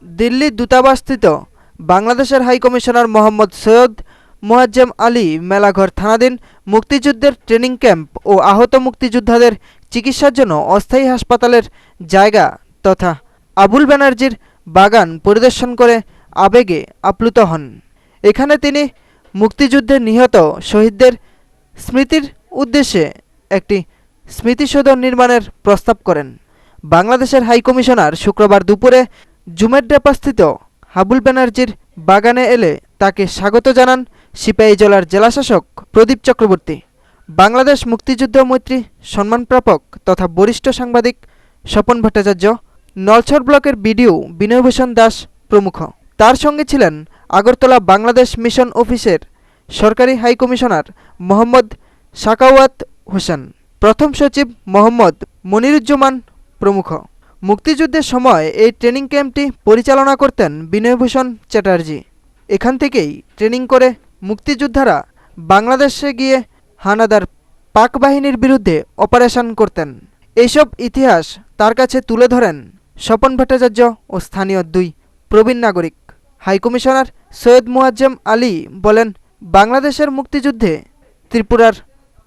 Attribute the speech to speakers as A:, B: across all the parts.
A: দিল্লি দূতাবাসস্থিত বাংলাদেশের হাইকমিশনার মোহাম্মদ সৈয়দ মোয়াজ্জেম আলী মেলাঘর থানাধীন মুক্তিযুদ্ধের ট্রেনিং ক্যাম্প ও আহত মুক্তিযোদ্ধাদের চিকিৎসার জন্য অস্থায়ী হাসপাতালের জায়গা তথা আবুল ব্যানার্জির বাগান পরিদর্শন করে আবেগে আপ্লুত হন। এখানে তিনি মুক্তিযুদ্ধে নিহত শহীদদের স্মৃতির উদ্দেশ্যে একটি স্মৃতিসৌধ নির্মাণের প্রস্তাব করেন। বাংলাদেশের হাইকমিশনার শুক্রবার দুপুরে জুমেরডাপাস্থিত আবুল ব্যানার্জির বাগানে এলে তাকে স্বাগত জানান সিপাহীজলার জেলাশাসক প্রদীপ চক্রবর্তী, বাংলাদেশ মুক্তিযুদ্ধ মৈত্রী সম্মানপ্রাপক তথা বরিষ্ঠ সাংবাদিক স্বপন ভট্টাচার্য, নলছর ব্লকের বিডিও বিনয়ভূষণ দাস প্রমুখ। তার সঙ্গে ছিলেন আগরতলা বাংলাদেশ মিশন অফিসের সরকারি হাইকমিশনার মোহাম্মদ সাকাওয়াত হোসেন, প্রথম সচিব মোহাম্মদ মনিরুজ্জামান প্রমুখ। মুক্তিযুদ্ধের সময় এই ট্রেনিং ক্যাম্পটি পরিচালনা করতেন বিনয়ভূষণ চ্যাটার্জি। এখান থেকেই ট্রেনিং করে মুক্তিযোদ্ধারা বাংলাদেশে গিয়ে হানাদার পাক বাহিনীর বিরুদ্ধে অপারেশন করতেন। এইসব ইতিহাস তার কাছে তুলে ধরেন স্বপন ভট্টাচার্য ও স্থানীয় দুই প্রবীণ নাগরিক। হাইকমিশনার সৈয়দ মোয়াজ্জেম আলী বলেন, বাংলাদেশের মুক্তিযুদ্ধে ত্রিপুরার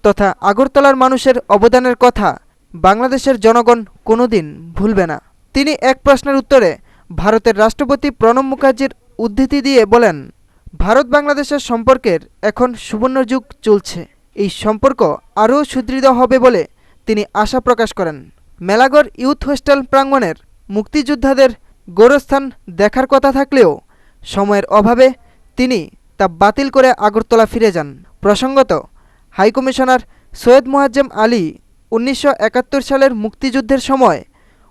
A: তথা আগরতলার মানুষের অবদানের কথা বাংলাদেশের জনগণ কোনোদিন ভুলবে না। তিনি এক প্রশ্নের উত্তরে ভারতের রাষ্ট্রপতি প্রণব মুখার্জির উদ্ধৃতি দিয়ে বলেন, ভারত বাংলাদেশের সম্পর্কের এখন সুবর্ণযুগ চলছে। এই সম্পর্ক আরও সুদৃঢ় হবে বলে তিনি আশা প্রকাশ করেন। মেলাঘর ইউথ হোস্টেল প্রাঙ্গণের মুক্তিযোদ্ধাদের গোরস্থান দেখার কথা থাকলেও সময়ের অভাবে তিনি তা বাতিল করে আগরতলা ফিরে যান। প্রসঙ্গত, হাইকমিশনার সৈয়দ মোয়াজ্জেম আলী 1971 সালের মুক্তিযুদ্ধের সময়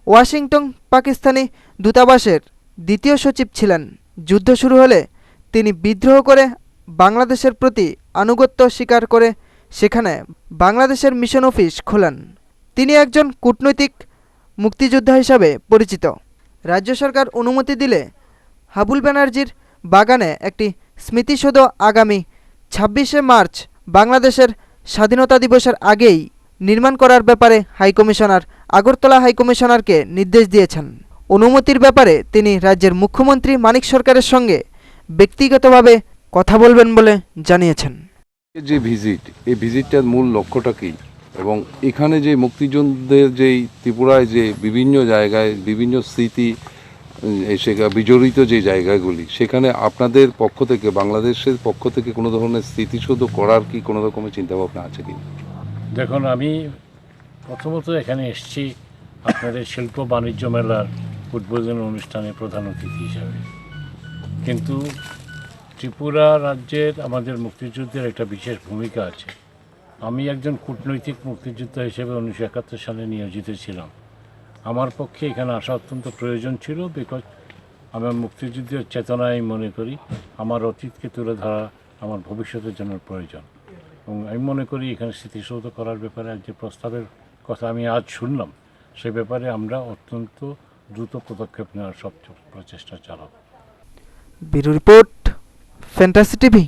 A: ওয়াশিংটন পাকিস্তানি দূতাবাসের দ্বিতীয় সচিব ছিলেন। যুদ্ধ শুরু হলে তিনি বিদ্রোহ করে বাংলাদেশের প্রতি আনুগত্য স্বীকার করে সেখানে বাংলাদেশের মিশন অফিস খোলেন। তিনি একজন কূটনৈতিক মুক্তিযোদ্ধা হিসাবে পরিচিত। রাজ্য সরকার অনুমতি দিলে আবুল ব্যানার্জির বাগানে একটি স্মৃতিসৌধ আগামী 26শে মার্চ বাংলাদেশের স্বাধীনতা দিবসের আগেই নির্মাণ করার ব্যাপারে হাইকমিশনার আগরতলা হাইকমিশনারকে নির্দেশ দিয়েছেন। অনুমতির ব্যাপারে তিনি রাজ্যের মুখ্যমন্ত্রী মানিক সরকারের সঙ্গে ব্যক্তিগতভাবে কথা বলবেন বলে জানিয়েছেন।
B: যে ভিজিট, এই ভিজিটটার মূল লক্ষ্যটা কী এবং এখানে যে মুক্তিযুদ্ধের যেই ত্রিপুরায় যে বিভিন্ন জায়গায় বিভিন্ন স্মৃতি বিজড়িত যে জায়গাগুলি, সেখানে আপনাদের পক্ষ থেকে বাংলাদেশের পক্ষ থেকে কোনো ধরনের স্মৃতিসৌধ করার কি কোনো রকমের চিন্তাভাবনা আছে কি?
C: দেখুন, আমি প্রথমত এখানে এসেছি আপনাদের শিল্প বাণিজ্য মেলার উদ্বোধন অনুষ্ঠানে প্রধান অতিথি হিসাবে, কিন্তু ত্রিপুরা রাজ্যের আমাদের মুক্তিযুদ্ধের একটা বিশেষ ভূমিকা আছে। আমি একজন কূটনৈতিক মুক্তিযোদ্ধা হিসেবে 1971 সালে নিয়োজিত ছিলাম। আমার পক্ষে এখানে আসা অত্যন্ত প্রয়োজন ছিল, বিকজ আমার মুক্তিযুদ্ধের চেতনায় মনে করি আমার অতীতকে তুলে ধরা আমার ভবিষ্যতের জন্য প্রয়োজন। এবং আমি মনে করি এখানে স্মৃতিসৌধ করার ব্যাপারে যে প্রস্তাবের কথা আমি আজ শুনলাম, সে ব্যাপারে আমরা অত্যন্ত দ্রুত পদক্ষেপ নেওয়ার সব প্রচেষ্টা চালাব।
A: Bureau report, fantasy TV.